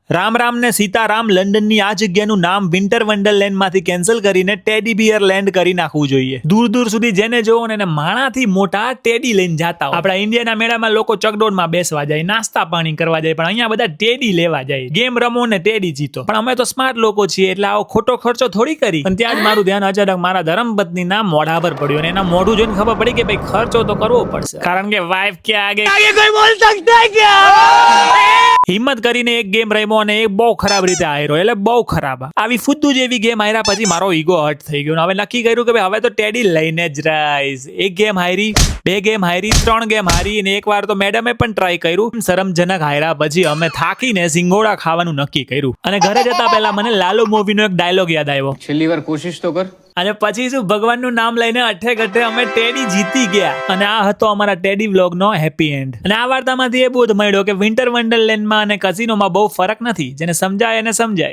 રામ રામ ને સીતારામ લંડનની આ જગ્યાનું નામ વિન્ટર વન્ડરલેન્ડ માંથી કેન્સલ કરીને ટેડી બિયર લેન્ડ કરી નાખવું જોઈએ. દૂર દૂર સુધી જેને જોવો ને એને માણાથી મોટા ટેડી લઈને જાતા હોય. આપણા ઇન્ડિયાના મેળામાં લોકો ચકડોળમાં બેસવા જાય, નાસ્તા પાણી કરવા જાય, પણ અહીંયા બધા ટેડી લેવા જાય. ગેમ રમો ને ટેડી જીતો. પણ અમે તો સ્માર્ટ લોકો છીએ એટલે આવો ખોટો ખર્ચો થોડી કરી. પણ ત્યાં જ મારું ધ્યાન અચાનક મારા ધર્મપત્નીના મોઢા પર પડ્યું અને એના મોઢું જોઈને ખબર પડી કે ભાઈ ખર્ચો તો કરવો પડશે, કારણ કે વાઇફ કે આગે કોઈ બોલ સકતા હૈ ક્યા? હિંમત કરીને એક ગેમ રમ્યો અને એક બહુ ખરાબ રીતે હાર્યો, એટલે બહુ ખરાબ. આવી ફુદ્દુ જેવી ગેમ હાર્યા પછી મારો ઈગો હર્ટ થઈ ગયો. હવે નક્કી કર્યું કે ભાઈ હવે તો ટેડી લઈને જ રહીશ. એક ગેમ હારી, બે ગેમ હારી, 3 ગેમ હારી અને એકવાર તો મેડમે પણ ટ્રાય કર્યું. શરમજનક હાર્યા પછી અમે થાકીને સિંગોડા ખાવાનું નક્કી કર્યું. અને ઘરે જતા પહેલા મને લાલુ મૂવીનો એક ડાયલોગ યાદ આવ્યો, છેલ્લી વાર કોશિશ તો કર. અને પછી શું ભગવાનનું નામ લઈને અઠે ગઠે અમે ટેડી જીતી ગયા. અને આ હતો અમારા ટેડી વ્લોગનો હેપી એન્ડ. અને આ વાર્તામાંથી એ બોધ મળ્યો કે વિન્ટર વન્ડરલેન્ડમાં અને કઝિનોમાં બહુ ફરક નથી. જેને સમજાય એને સમજાય.